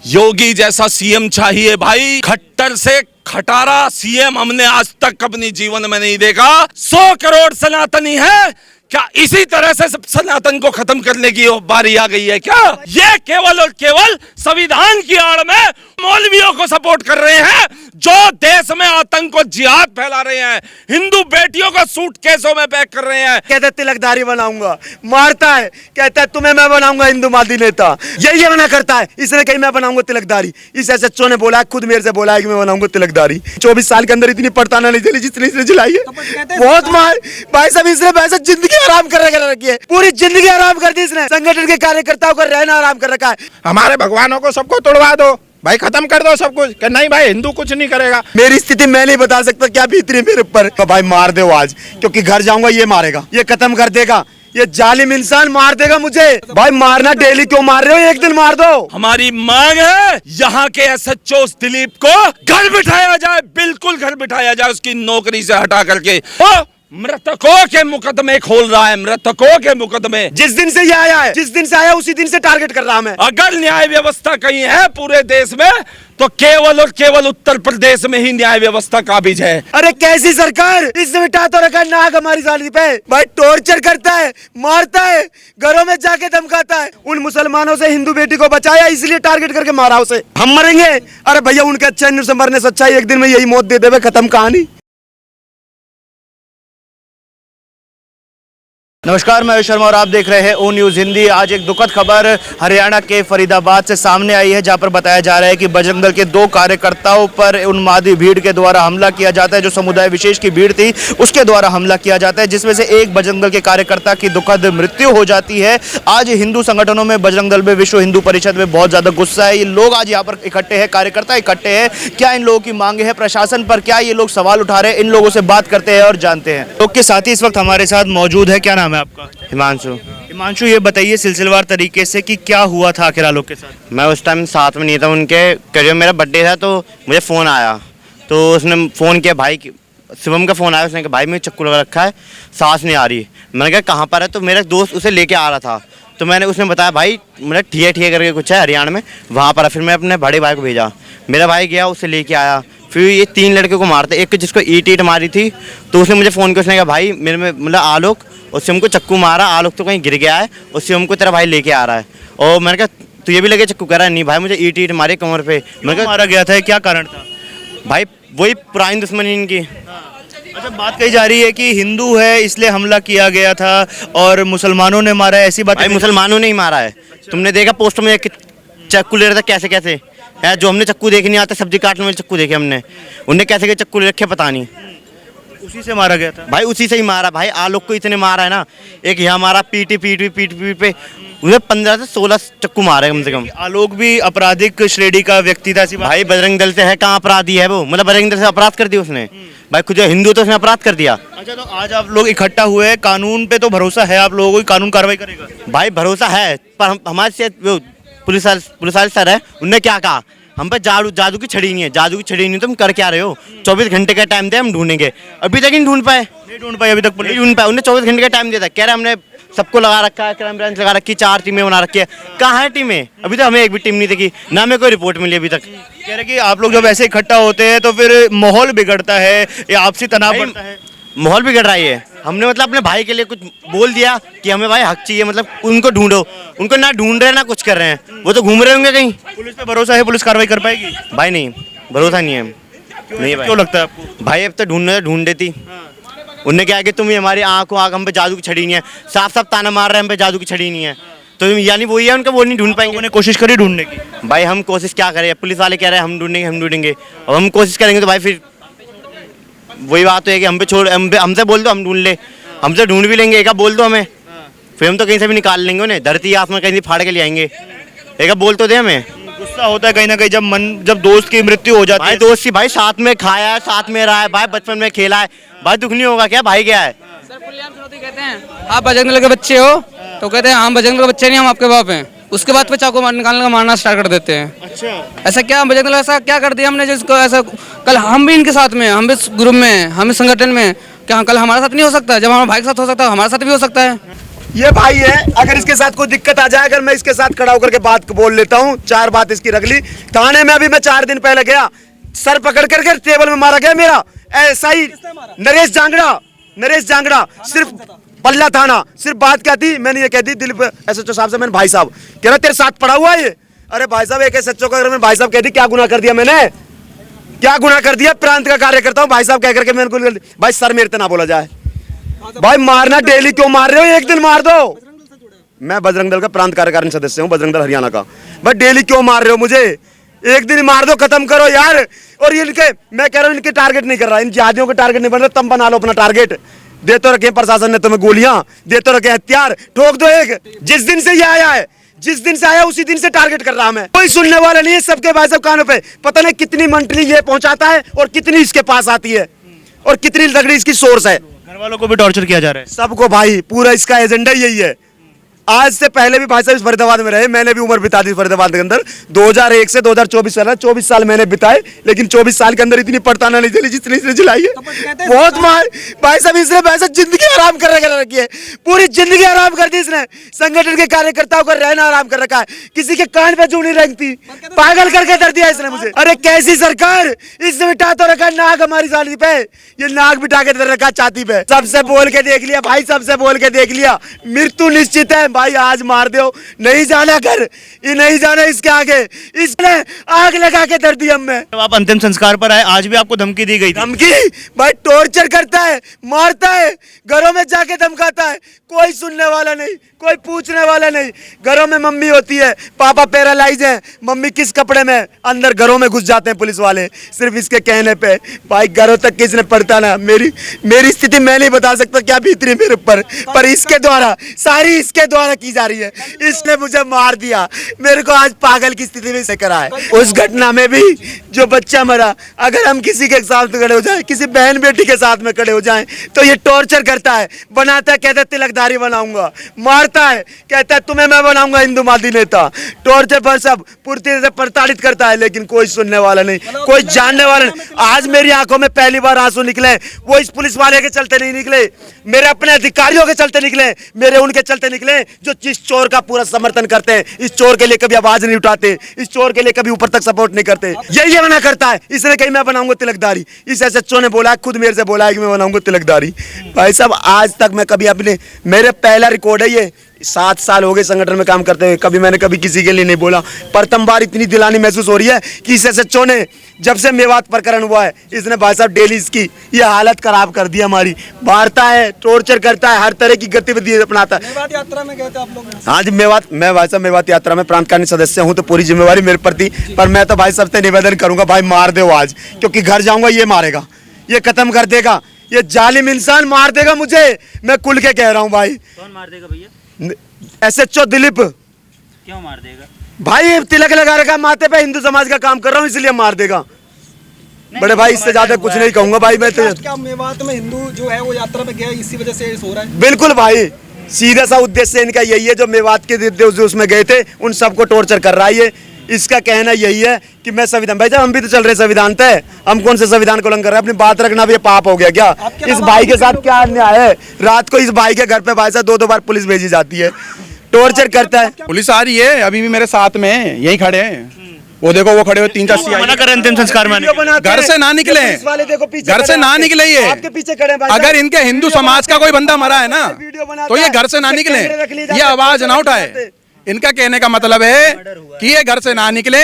योगी जैसा सीएम चाहिए भाई। खट्टर से खटारा सीएम हमने आज तक अपनी जीवन में नहीं देखा। 100 करोड़ सनातनी है, क्या इसी तरह से सनातन को खत्म करने की बारी आ गई है क्या? ये केवल और केवल संविधान की आड़ में मौलवियों को सपोर्ट कर रहे हैं जो देश में आतंक और जिहाद फैला रहे हैं, हिंदू बेटियों को सूटकेसों में पैक कर रहे हैं। कहता है तिलकधारी बनाऊंगा, मारता है, कहता है तुम्हें मैं बनाऊंगा हिंदूवादी नेता, यही मना करता है। इसने कही मैं बनाऊंगा तिलकधारी। इस एसएचओ ने बोला, खुद मेरे से बोला है कि मैं बनाऊंगा तिलकधारी। 24 साल के अंदर इतनी पड़ताना नहीं चली जितनी इसने चलाई है। बहुत मार भाई साहब, इसने वैसे जिंदगी आराम कर रखी है, पूरी जिंदगी आराम कर दी इसने। संगठन के कार्यकर्ताओं को रहना आराम कर रखा है। हमारे भगवानों को सबको तोड़वा दो भाई, खत्म कर दो सब कुछ। कि नहीं भाई हिंदू कुछ नहीं करेगा। मेरी स्थिति मैं नहीं बता सकता क्या बीतरी मेरे ऊपर। तो भाई मार दो आज, क्योंकि घर जाऊंगा ये मारेगा, ये खत्म कर देगा, ये जालिम इंसान मार देगा मुझे। भाई मारना डेली क्यों मार रहे हो, एक दिन मार दो। हमारी मांग है यहाँ के एसएचओ दिलीप को घर बिठाया जाए, बिल्कुल घर बिठाया जाए, उसकी नौकरी से हटा करके। मृतकों के मुकदमे खोल रहा है, मृतकों के मुकदमे। जिस दिन से ये आया है, जिस दिन से आया उसी दिन से टारगेट कर रहा मैं। अगर न्याय व्यवस्था कहीं है पूरे देश में तो केवल और केवल उत्तर प्रदेश में ही न्याय व्यवस्था काबिज है। अरे कैसी सरकार, इसने बिठा तो रखा है नाक हमारी साली पे। भाई टॉर्चर करता है, मारता है, घरों में जाके धमकाता है। उन मुसलमानों से हिंदू बेटी को बचाया, इसलिए टारगेट करके मारा उसे। हम मरेंगे? अरे भैया उनके अच्छे से मरने से अच्छा एक दिन में यही मौत दे देवे, खत्म कहानी। नमस्कार, मैं शर्मा और आप देख रहे हैं ओ न्यूज़ हिंदी। आज एक दुखद खबर हरियाणा के फरीदाबाद से सामने आई है, जहां पर बताया जा रहा है कि बजरंग दल के 2 कार्यकर्ताओं पर उन्मादी भीड़ के द्वारा हमला किया जाता है। जो समुदाय विशेष की भीड़ थी उसके द्वारा हमला किया जाता है, जिसमें से एक बजरंग दल के कार्यकर्ता की दुखद मृत्यु हो जाती है। आज हिंदू संगठनों में, बजरंग दल में, विश्व हिंदू परिषद में बहुत ज़्यादा गुस्सा है। ये लोग आज यहाँ पर इकट्ठे हैं, कार्यकर्ता इकट्ठे हैं। क्या इन लोगों की मांगे हैं प्रशासन पर, क्या ये लोग सवाल उठा रहे हैं? इन लोगों से बात करते हैं और जानते हैं। लोग के साथ ही इस वक्त हमारे साथ मौजूद है। क्या नाम है आपका? हिमांशु। हिमांशु, ये बताइए सिलसिलेवार तरीके से कि क्या हुआ था आखिर आलोक के साथ? मैं उस टाइम साथ में नहीं था उनके, करीब मेरा बर्थडे था तो मुझे फ़ोन आया, तो उसने फ़ोन किया, भाई शिवम का फ़ोन आया, उसने कहा भाई मुझे चक्कू लगा रखा है, सांस नहीं आ रही। मैंने कहा कहाँ पर है? तो मेरा दोस्त उसे लेके आ रहा था, तो मैंने उसने बताया भाई मेरा ठिया करके कुछ है हरियाणा में, वहाँ पर है। फिर मैं अपने बड़े भाई को भेजा, मेरा भाई गया उसे लेके आया। फिर ये 3 लड़के को मारते, एक जिसको ईट मारी थी, तो उसने मुझे फ़ोन किया, उसने कहा भाई मेरे में मतलब आलोक, उससे हमको चक्कू मारा, आलोक तो कहीं गिर गया है, उससे हमको तेरा भाई लेके आ रहा है। और मैंने कहा तो ये भी लगे चक्कू? कह रहा है नहीं भाई मुझे ईट मारे कमर पे। मैंने कहा मारा गया था, क्या कारण था? भाई वही पुरानी दुश्मनी इनकी। अच्छा, बात कही जा रही है कि हिंदू है इसलिए हमला किया गया था और मुसलमानों ने मारा है, ऐसी बात? भाई मुसलमानों ने ही मारा है। तुमने देखा पोस्ट में चक्कू ले रहा था कैसे कैसे है, जो हमने चक्कू देखे नहीं आते, सब्जी काटने वाले चक्कू देखे हमने, उनने कैसे कैसे चक्कू ले रखे पता नहीं। उसी से मारा गया था भाई, उसी से ही मारा। भाई आलोक को इतने मारा है ना, एक यहाँ मारा पीठ पे, उन्हें 15 से 16 चक्कू मारे कम से कम। आलोक भी आपराधिक श्रेणी का व्यक्ति था। भाई बजरंग दल से है, कहाँ अपराधी है वो? मतलब बजरंग दल से अपराध कर दिया उसने। भाई खुद जो हिंदू तो उसने अपराध कर दिया। अच्छा, तो आज आप लोग इकट्ठा हुए, कानून पे तो भरोसा है आप लोगों को, कानून कार्रवाई करेगा? भाई भरोसा है, पर हमारे से पुलिस वाले सर है, उनने क्या कहा, हम पे जादू की छड़ी नहीं है, जादू की छड़ी नहीं, तुम कर क्या रहे हो? 24 घंटे का टाइम दे, हम ढूंढेंगे। अभी तक नहीं ढूंढ पाए अभी तक नहीं ढूंढ पाए। उन्हें 24 घंटे का टाइम दिया था, कह रहे हमने सबको लगा रखा है, क्राइम ब्रांच लगा रखी है, 4 टीमें बना रखी है। कहाँ है टीमें? अभी तक हमें एक भी टीम नहीं देखी, ना हमें कोई रिपोर्ट मिली अभी तक। कह रहे कि आप लोग जब ऐसे इकट्ठा होते हैं तो फिर माहौल बिगड़ता है या आपसी तनाव बढ़ता है? माहौल बिगड़ रहा है। हमने मतलब अपने भाई के लिए कुछ बोल दिया कि हमें भाई हक चाहिए, मतलब उनको ढूंढो, उनको ना ढूंढ रहे ना कुछ कर रहे हैं, वो तो घूम रहे होंगे कहीं। पुलिस पे भरोसा है, पुलिस कार्रवाई कर पाएगी? भाई नहीं, भरोसा नहीं है। नहीं भाई, क्यों लगता है आपको? भाई अब तो ढूंढ देती। उनने क्या कि तुम हमारी आंखों हम पे जादू की छड़ी नहीं है, साफ साफ ताना मार रहे हैं हम पे जादू की छड़ी नहीं है, तो यानी वही है उनका, वो नहीं ढूंढ पाएंगे। उन्होंने कोशिश करी ढूंढने की? भाई हम कोशिश क्या करें, पुलिस वाले कह रहे हैं हम ढूंढेंगे, अब हम कोशिश करेंगे तो भाई फिर वही बात है कि हम पे छोड़, हमसे बोल दो हम ढूंढ ले, हमसे ढूंढ भी लेंगे, एक बोल दो हमें, फिर हम तो कहीं से भी निकाल लेंगे उन्हें, धरती आसमान कहीं से फाड़ के ले आएंगे। एक बोल तो दे हमें। गुस्सा होता है कहीं ना कहीं जब दोस्त की मृत्यु हो जाती है। भाई दोस्त की, भाई साथ में खाया है, साथ में रहा है, भाई बचपन में खेला है, भाई दुख नहीं होगा क्या? भाई क्या है? सर खुलेआम चुनौती कहते हैं, आप बजरंग दल के बच्चे हो, तो कहते हैं हम बजरंग दल के बच्चे नहीं, हम आपके बाप हैं। उसके बाद पे चाकू निकालने का मारना स्टार्ट कर देते हैं। अच्छा, ऐसा क्या बजरंग दल ऐसा क्या कर दिया हमने जिसको ऐसा? कल हम भी इनके साथ में हैं, हम भी इस ग्रुप में हैं, हम इस संगठन में हैं, क्या कल हमारे साथ नहीं हो सकता? जब हमारे भाई के साथ हो सकता है, हमारे साथ भी हो सकता है। ये भाई है, अगर इसके साथ कोई दिक्कत आ जाए, अगर मैं इसके साथ खड़ा होकर के बात बोल लेता हूँ, 4 बात इसकी रख ली। थाने में अभी मैं 4 दिन पहले गया, सर पकड़ करके टेबल में मारा गया मेरा, ऐसा ही। नरेश जांगड़ा, सिर्फ पल्ला थाना। सिर्फ बात क्या थी, मैंने ये कह दी दिलीप एसएचओ साहब से, मैंने भाई साहब कह रहा तेरे साथ पड़ा हुआ है ये। अरे भाई साहब, एक एसएचओ का अगर मैं भाई साहब कह दी, क्या गुनाह कर दिया मैंने, क्या गुनाह कर दिया? प्रांत का कार्य करता हूँ, भाई साहब कह करके मैंने, भाई सर मेरे से ना बोला जाए। भाई मारना डेली क्यों मार रहे हो, एक दिन मार दो। मैं बजरंग दल का प्रांत कार्यकारिणी सदस्य हूँ, बजरंग दल हरियाणा का। भाई डेली क्यों मार रहे हो मुझे, एक दिन मार दो, खत्म करो यार। और ये इनके, मैं कह रहा हूँ इनके टारगेट नहीं कर रहा, इन जिहादियों के टारगेट नहीं बन रहा, तुम बना लो अपना टारगेट। दे तो रखे प्रशासन ने तुम्हें गोलियां, दे तो रखे हथियार, ठोक दो एक। जिस दिन से ये आया है, जिस दिन से आया उसी दिन से टारगेट कर रहा मैं। कोई सुनने वाला नहीं है, सबके भाई साहब कानों पे। पता नहीं कितनी मंटली ये पहुंचाता है और कितनी इसके पास आती है और कितनी तगड़ी इसकी सोर्स है। घर वालों को भी टॉर्चर किया जा रहा है। सबको भाई, पूरा इसका एजेंडा यही है। आज से पहले भी भाई साहब इस फरीदाबाद में रहे, मैंने भी उम्र बिता दी फरीदाबाद के अंदर। 2001 से 2024 साल, 24 साल मैंने बिताए, लेकिन 24 साल के अंदर इतनी पड़ताना नहीं चली जितनी इसने चलाई है। बहुत मार भाई साहब, इसने भाई साहब जिंदगी आराम कर रखी है, पूरी जिंदगी आराम कर दी इसने। संगठन के कार्यकर्ताओं को रहना आराम कर रखा है, किसी के कान पे जूं नहीं रखती, पागल करके धर दिया इसने मुझे। अरे कैसी सरकार, इसने बिठा तो रखा नाक हमारी साली पे, ये नाक बिठा के धर रखा छाती पे। सबसे बोल के देख लिया भाई, सबसे बोल के देख लिया, मृत्यु निश्चित है भाई। आज मार दो, नहीं जाना घर, ये नहीं जाना इसके आगे, इसने आग लगा के धर दी हमें। जब आप अंतिम संस्कार पर आए, आज भी आपको धमकी दी गई थी। धमकी भाई, टॉर्चर करता है, मारता है, घरों में जाके धमकाता है, कोई सुनने वाला नहीं, कोई पूछने वाला नहीं। घरों में मम्मी होती है, पापा पैरालाइज है, मम्मी किस कपड़े में, अंदर घरों में घुस जाते हैं पुलिस वाले सिर्फ इसके कहने पे। भाई घरों तक किसने पढ़ता ना, मेरी स्थिति मैं नहीं बता सकता क्या बीत रही मेरे ऊपर, पर इसके द्वारा, सारी इसके द्वारा की जा रही है। इसने मुझे मार दिया, मेरे को आज पागल की स्थिति में से करा है। उस घटना में भी जो बच्चा मरा, अगर हम किसी के साथ खड़े हो जाए, किसी बहन बेटी के साथ में खड़े हो जाएं, तो ये टॉर्चर करता है, बनाता है, कहता है तिलकधारी बनाऊंगा, मारता है, कहता है तुम्हें मैं बनाऊंगा हिंदूवादी नेता। टॉर्चर पर सब पूरी से प्रताड़ित करता है, लेकिन कोई सुनने वाला नहीं, कोई जानने वाला नहीं। आज मेरी आंखों में पहली बार आंसू निकले, वो इस पुलिस वाले के चलते नहीं निकले, मेरे अपने अधिकारियों के चलते निकले, मेरे उनके चलते निकले जो इस चोर का पूरा समर्थन करते हैं, इस चोर के लिए कभी आवाज नहीं उठाते, इस चोर के लिए कभी ऊपर तक सपोर्ट नहीं करते। यही मना करता है, इसने कही मैं बनाऊंगा तिलकधारी, इस एसएचओ ने बोला, खुद मेरे से बोला है कि मैं बनाऊंगा तिलकधारी। भाई साहब आज तक मैं कभी अपने, मेरे पहला रिकॉर्ड है ये, 7 साल हो गए संगठन में काम करते हुए, कभी मैंने कभी किसी के लिए नहीं बोला। प्रथम बार इतनी दिलानी महसूस हो रही है कि इस एसएचओ ने, जब से मेवात प्रकरण हुआ है, इसने भाई साहब डेली इसकी ये हालत खराब कर दी हमारी। मारता है, टॉर्चर करता है, हर तरह की गतिविधि अपनाता है। मेवात यात्रा में गए थे आप लोग? हाँ जी, मैं भाई साहब मेवात यात्रा में प्रांत कार्य सदस्य हूँ, तो पूरी जिम्मेवारी मेरे पर थी। पर मैं तो भाई साहब से निवेदन करूंगा, भाई मार दो आज, क्योंकि घर जाऊंगा ये मारेगा, ये खत्म कर देगा, ये जालिम इंसान मार देगा मुझे, मैं खुल के कह रहा हूँ भाई। कौन मार देगा भैया? एसएचओ दिलीप। क्यों मार देगा? भाई तिलक लगा रखा माथे पे, हिंदू समाज का काम कर रहा हूँ इसलिए मार देगा। बड़े भाई इससे ज्यादा कुछ नहीं कहूंगा भाई मैं तो। क्या मेवात में हिंदू जो है वो यात्रा में गया, इसी वजह से हो रहा है? बिल्कुल भाई, सीधा सा उद्देश्य इनका यही है, जो मेवात के जो उसमें गए थे उन सबको टॉर्चर कर रहा है ये। इसका कहना यही है कि मैं संविधान, भाई साहब हम भी तो चल रहे संविधान पे, हम कौन से संविधान को उल्लंघन कर रहे हैं? अपनी बात रखना भी पाप हो गया क्या? इस भाई के साथ क्या अन्याय है? रात को इस भाई के घर पे भाई साहब 2-2 बार पुलिस भेजी जाती है, टॉर्चर करता है। पुलिस आ रही है, अभी भी मेरे साथ में यही खड़े हैं, वो देखो वो खड़े हुए 3-4 मना करें अंतिम संस्कार में घर से ना निकले, घर से ना निकले ये। आपके पीछे खड़े हैं भाई अगर साहब। इनके हिंदू समाज का कोई बंदा मरा है ना, तो ये घर से ना निकले, ये आवाज ना उठाए। इनका कहने का मतलब है कि ये घर से ना निकले,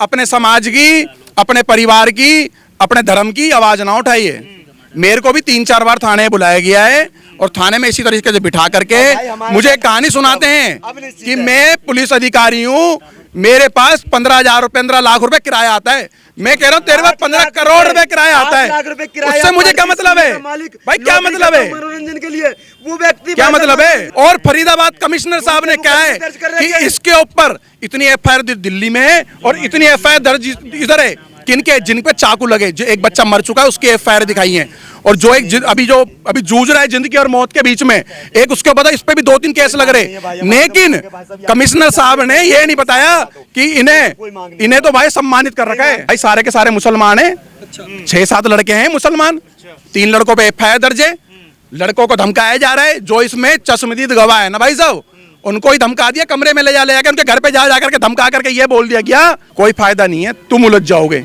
अपने समाज की, अपने परिवार की, अपने धर्म की आवाज ना उठाइए। मेरे को भी 3-4 बार थाने बुलाया गया है, और थाने में इसी तरीके से बिठा करके मुझे एक कहानी सुनाते हैं कि मैं पुलिस अधिकारी हूँ, मेरे पास 15 लाख रुपए किराया आता है। मैं कह रहा हूँ तेरे पास 15 करोड़ रुपए किराया आता है, उससे मुझे क्या मतलब है भाई? क्या मतलब है? मनोरंजन के लिए वो व्यक्ति क्या मतलब है? और फरीदाबाद कमिश्नर साहब ने कहा है कि इसके ऊपर इतनी एफआईआर दिल्ली में है और इतनी एफआईआर दर्ज इधर है, किनके, जिन पे चाकू लगे, जो एक बच्चा मर चुका है उसकी एफआईआर दिखाई है, और जो एक अभी जूझ रहा है जिंदगी और मौत के बीच में, एक उसके बाद इस पे भी 2-3 केस लग रहे। लेकिन कमिश्नर साहब ने ये नहीं बताया कि इन्हें तो भाई सम्मानित कर रखा है। भाई सारे के सारे मुसलमान हैं, 6-7 लड़के हैं मुसलमान, 3 लड़कों पे एफआईआर दर्ज है, लड़कों को धमकाया जा रहा है। जो इसमें चश्मदीद गवाह है ना भाई साहब, उनको ही धमका दिया, कमरे में ले जाकर उनके घर पे जा करके धमका करके ये बोल दिया गया कोई फायदा नहीं है, तुम उलझ जाओगे,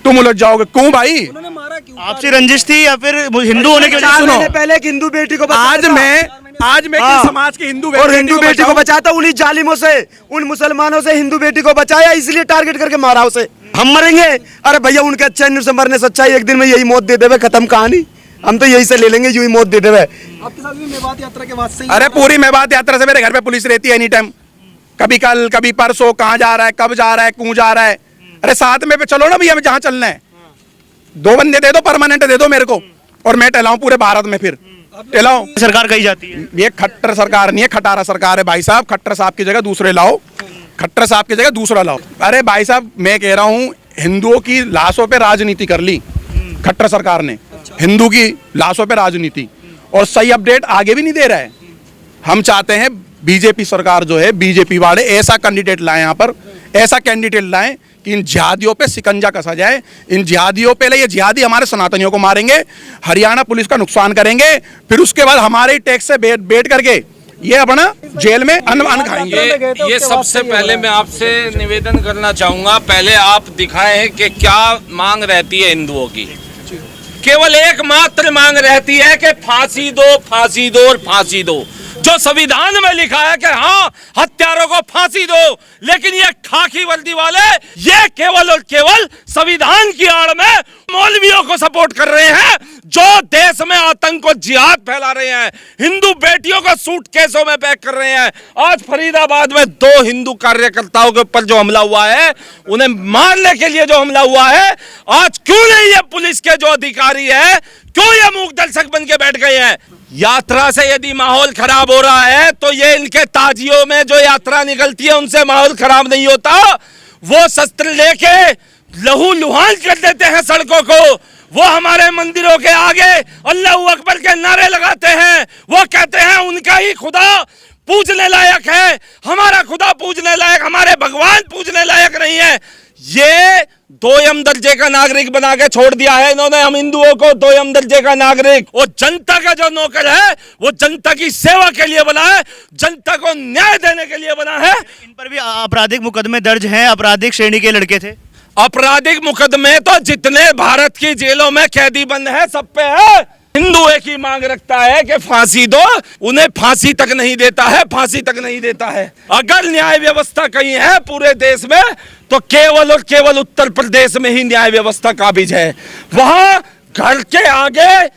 तुम उलझ जाओगे। क्यों भाई? उन्होंने मारा क्यों? आपसी रंजिश थी या फिर हिंदू होने की वजह से? 4 महीने पहले एक हिंदू बेटी को बचाया आज मैं हाँ। किस समाज की हिंदू और हिंदू बेटी को बचाता, उन्हीं जालिमों से, उन मुसलमानों से हिंदू बेटी को बचाया, इसलिए टारगेट करके मारा उसे। हम मरेंगे? अरे भैया उनके अच्छे से मरने से अच्छा एक दिन में यही मौत दे देवे, खत्म कहानी। हम तो यही से ले लेंगे, यूं ही मौत दे देवे। आपके साथ भी मेवात यात्रा के बाद से ही अरे पूरी मेवात यात्रा से मेरे घर पे पुलिस रहती है एनी टाइम, कभी कल कभी परसों, कहाँ जा रहा है, कब जा रहा है, क्यों जा रहा है। अरे साथ में पे चलो ना भैया, जहाँ चलना है 2 बंदे दे दो, परमानेंट दे दो मेरे को, और मैं टहलाऊं पूरे भारत में, फिर टहलाऊं। सरकार कही जाती है ये खट्टर सरकार नहीं है, खटारा सरकार है भाई साहब। खट्टर साहब की जगह दूसरे लाओ, खट्टर साहब की जगह दूसरा लाओ। अरे भाई साहब मैं कह रहा हूँ, हिंदुओं की लाशों पे राजनीति कर ली खट्टर सरकार ने, हिंदू की लाशों पे राजनीति, और सही अपडेट आगे भी नहीं दे रहा है। हम चाहते हैं बीजेपी सरकार जो है, बीजेपी वाले ऐसा कैंडिडेट लाएं, यहाँ पर ऐसा कैंडिडेट लाएं कि इन जिहादियों पे शिकंजा कसा जाए। इन जिहादियों पे, ये जिहादी हमारे सनातनियों को मारेंगे, हरियाणा पुलिस का नुकसान करेंगे, फिर उसके बाद हमारे टैक्स से बैठ करके ये अपना जेल में अन्न खाएंगे। ये सबसे पहले मैं आपसे निवेदन करना चाहूंगा, पहले आप दिखाएं कि क्या मांग रहती है हिंदुओं की। केवल एकमात्र मांग रहती है कि फांसी दो, फांसी दो और फांसी दो। जो संविधान में लिखा है कि हाँ हत्यारों को फांसी दो, लेकिन ये खाकी वर्दी वाले ये केवल और केवल संविधान की आड़ में मौलवियों को सपोर्ट कर रहे हैं, जो देश में आतंक और जिहाद फैला रहे हैं, हिंदू बेटियों को सूटकेसों में पैक कर रहे हैं। आज फरीदाबाद में 2 हिंदू कार्यकर्ताओं के ऊपर जो हमला हुआ है, उन्हें मारने के लिए जो हमला हुआ है, आज क्यों नहीं ये पुलिस के जो अधिकारी है, क्यों ये मूक दर्शक बन के बैठ गए हैं? यात्रा से यदि माहौल खराब हो रहा है तो ये इनके ताजियों में जो यात्रा निकलती है उनसे माहौल खराब नहीं होता। वो शस्त्र लेके लहू लुहान कर देते हैं सड़कों को, वो हमारे मंदिरों के आगे अल्लाह अकबर के नारे लगाते हैं, वो कहते हैं उनका ही खुदा पूजने लायक है, हमारा खुदा पूजने लायक, हमारे भगवान पूजने लायक नहीं है। ये 2ym दर्जे का नागरिक बना के छोड़ दिया है इन्होंने हम हिंदुओं को, 2ym दर्जे का नागरिक। और जनता का जो नौकर है वो जनता की सेवा के लिए बना है, जनता को न्याय देने के लिए बना है। इन पर भी आपराधिक मुकदमे दर्ज हैं, आपराधिक श्रेणी के लड़के थे। आपराधिक मुकदमे तो जितने भारत की जेलों में कैदी बंद है सब पे है। हिंदू एक ही मांग रखता है कि फांसी दो, उन्हें फांसी तक नहीं देता है, फांसी तक नहीं देता है। अगर न्याय व्यवस्था कहीं है पूरे देश में तो केवल और केवल उत्तर प्रदेश में ही न्याय व्यवस्था काबिज है। वहां घर के आगे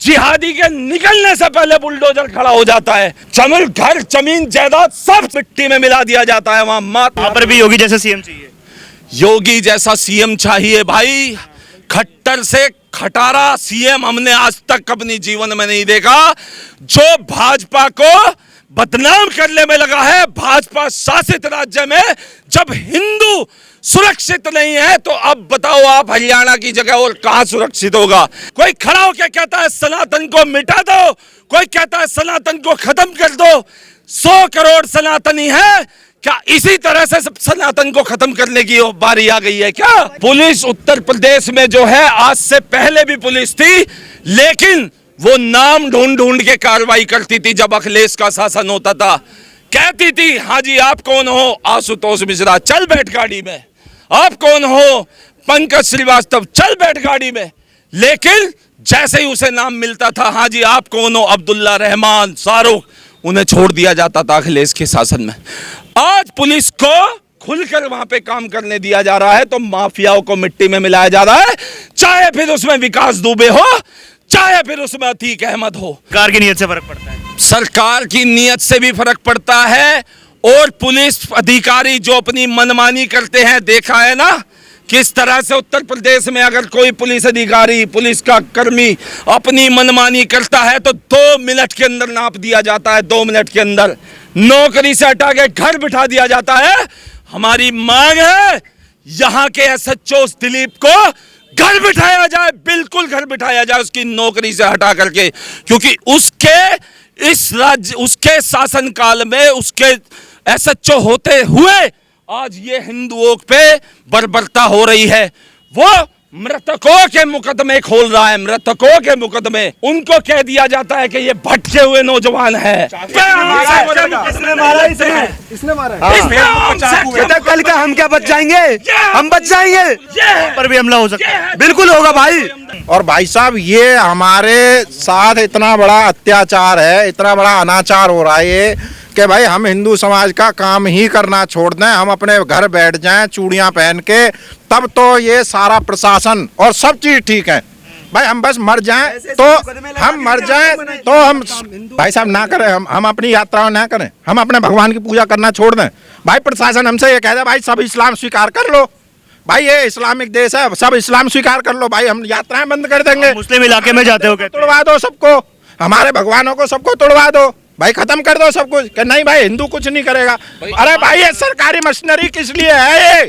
जिहादी के निकलने से पहले बुलडोजर खड़ा हो जाता है, जमीन घर जमीन जायदाद सब मिट्टी में मिला दिया जाता है। वहां पर भी योगी जैसा सीएम चाहिए, योगी जैसा सीएम चाहिए भाई। खट्टर से खटारा सीएम हमने आज तक अपनी जीवन में नहीं देखा, जो भाजपा को बदनाम करने में लगा है। भाजपा शासित राज्य में जब हिंदू सुरक्षित नहीं है तो अब बताओ आप हरियाणा की जगह और कहां सुरक्षित होगा? कोई खड़ा होकर कहता है सनातन को मिटा दो, कोई कहता है सनातन को खत्म कर दो। 100 करोड़ सनातनी है, क्या इसी तरह से सब सनातन को खत्म करने की बारी आ गई है क्या? पुलिस उत्तर प्रदेश में जो है, आज से पहले भी पुलिस थी, लेकिन वो नाम ढूंढ ढूंढ के कार्रवाई करती थी। जब अखिलेश का शासन होता था कहती थी हाँ जी आप कौन हो? आशुतोष मिश्रा, चल बैठ गाड़ी में। आप कौन हो? पंकज श्रीवास्तव, चल बैठ गाड़ी में। लेकिन जैसे ही उसे नाम मिलता था हाँ जी आप कौन हो? अब्दुल्ला रहमान, शाहरुख, उन्हें छोड़ दिया जाता था अखिलेश के शासन में। आज पुलिस को खुलकर वहां पे काम करने दिया जा रहा है तो माफियाओं को मिट्टी में मिलाया जा रहा है, चाहे फिर उसमें विकास दुबे हो, चाहे फिर उसमें अतीक अहमद हो। सरकार की नीयत से फर्क पड़ता है, सरकार की नीयत से भी फर्क पड़ता है। और पुलिस अधिकारी जो अपनी मनमानी करते हैं, देखा है ना किस तरह से उत्तर प्रदेश में अगर कोई पुलिस अधिकारी, पुलिस का कर्मी अपनी मनमानी करता है तो 2 मिनट के अंदर नाप दिया जाता है, 2 मिनट के अंदर नौकरी से हटा के घर बिठा दिया जाता है। हमारी मांग है यहाँ के एसएचओ दिलीप को घर बिठाया जाए, बिल्कुल घर बिठाया जाए, उसकी नौकरी से हटा करके, क्योंकि उसके इस राज्य, उसके शासन काल में उसके एसएचओ होते हुए आज ये हिंदुओं पे बर्बरता हो रही है। वो मृतकों के मुकदमे खोल रहा है, मृतकों के मुकदमे। उनको कह दिया जाता है कि ये भटके हुए नौजवान है। इसने मारा, इसने मारा है। कहता कल का हम क्या बच जाएंगे, हम बच जाएंगे, पर भी हमला हो सकता है। बिल्कुल होगा भाई। और भाई साहब ये हमारे साथ इतना बड़ा अत्याचार है, इतना बड़ा अनाचार हो रहा है ये कि भाई हम हिंदू समाज का काम ही करना छोड़ दें, हम अपने घर बैठ जाएं चूड़ियां पहन के, तब तो ये सारा प्रशासन और सब चीज ठीक है। भाई हम बस मर जाएं तो हम मर जाएं तो हम भाई साहब ना करें, हम अपनी यात्राओं ना करें, हम अपने भगवान की पूजा करना छोड़ दें। भाई प्रशासन हमसे ये कह दे भाई सब इस्लाम स्वीकार कर लो, भाई ये इस्लामिक देश है, सब इस्लाम स्वीकार कर लो, भाई हम यात्राएं बंद कर देंगे। मुस्लिम इलाके में जाते हो कहते तोड़वा दो सबको, हमारे भगवानों को सबको तोड़वा दो, भाई खत्म कर दो सब कुछ। कि नहीं भाई हिंदू कुछ नहीं करेगा। अरे भाई ये सरकारी मशीनरी किस लिए है ये?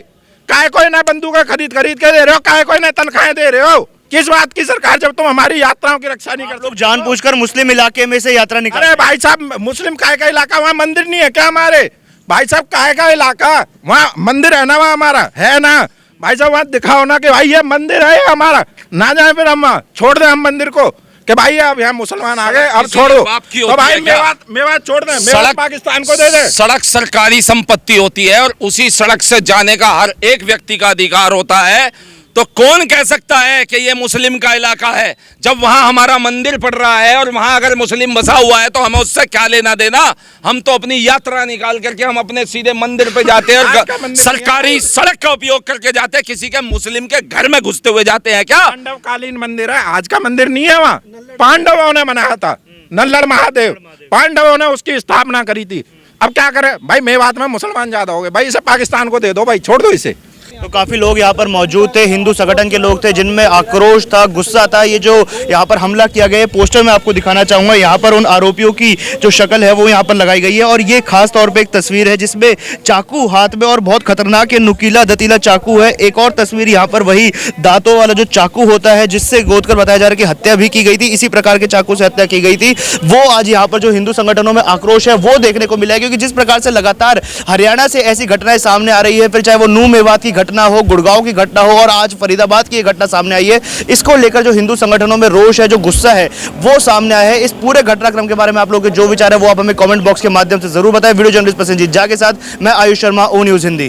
काय कोई ना बंदूक खरीद के दे रहे हो, काय कोई ना तनख्वाहें दे रहे हो, किस बात की सरकार जब तुम हमारी यात्राओं की रक्षा नहीं करते? लोग जानबूझकर मुस्लिम इलाके में से यात्रा निकाल। अरे भाई साहब मुस्लिम काय का इलाका, वहाँ मंदिर नहीं है क्या हमारे? भाई साहब काय का इलाका, वहाँ मंदिर है ना, वहाँ हमारा है ना। भाई साहब वहाँ दिखाओ ना कि भाई ये मंदिर है हमारा, ना जाए फिर हम छोड़ दें हम मंदिर को कि भाई अब यहाँ मुसलमान आ गए अब छोड़ दो, तो भाई मेवात छोड़ दें, मेवात पाकिस्तान को दे दे। सड़क सरकारी संपत्ति होती है और उसी सड़क से जाने का हर एक व्यक्ति का अधिकार होता है। तो कौन कह सकता है कि ये मुस्लिम का इलाका है जब वहां हमारा मंदिर पड़ रहा है और वहां अगर मुस्लिम बसा हुआ है तो हमें उससे क्या लेना देना? हम तो अपनी यात्रा निकाल करके हम अपने सीधे मंदिर पे जाते हैं और सरकारी सड़क का उपयोग करके जाते हैं, किसी के मुस्लिम के घर में घुसते हुए जाते हैं क्या? पांडवकालीन मंदिर है, आज का मंदिर नहीं है। वहाँ पांडवों ने बनाया था, नल्लड़ महादेव, पांडवों ने उसकी स्थापना करी थी। अब क्या करें भाई, मेवात में मुसलमान ज्यादा हो गए, भाई इसे पाकिस्तान को दे दो, भाई छोड़ दो इसे। तो काफी लोग यहाँ पर मौजूद थे, हिंदू संगठन के लोग थे जिनमें आक्रोश था, गुस्सा था। ये जो यहाँ पर हमला किया गया पोस्टर में आपको दिखाना चाहूंगा, यहाँ पर उन आरोपियों की जो शक्ल है वो यहाँ पर लगाई गई है और ये खास तौर पे एक तस्वीर है जिसमें चाकू हाथ में और बहुत खतरनाक ये नुकीला दतीला चाकू है। एक और तस्वीर यहाँ पर वही दांतों वाला जो चाकू होता है जिससे गोद कर बताया जा रहा है कि हत्या भी की गई थी, इसी प्रकार के चाकू से हत्या की गई थी। वो आज यहाँ पर जो हिंदू संगठनों में आक्रोश है वो देखने को मिला है, क्योंकि जिस प्रकार से लगातार हरियाणा से ऐसी घटनाएं सामने आ रही है, फिर चाहे वो नूह मेवात की घटना हो, गुड़गांव की घटना हो और आज फरीदाबाद की घटना सामने आई है, इसको लेकर जो हिंदू संगठनों में रोष है, जो गुस्सा है वो सामने आया है। इस पूरे घटनाक्रम के बारे में आप लोगों के जो विचार है वो आप हमें कमेंट बॉक्स के माध्यम से जरूर बताएं। वीडियो जर्नलिस्ट प्रसेनजीत झा के साथ मैं आयुष शर्मा, ओ न्यूज़ हिंदी।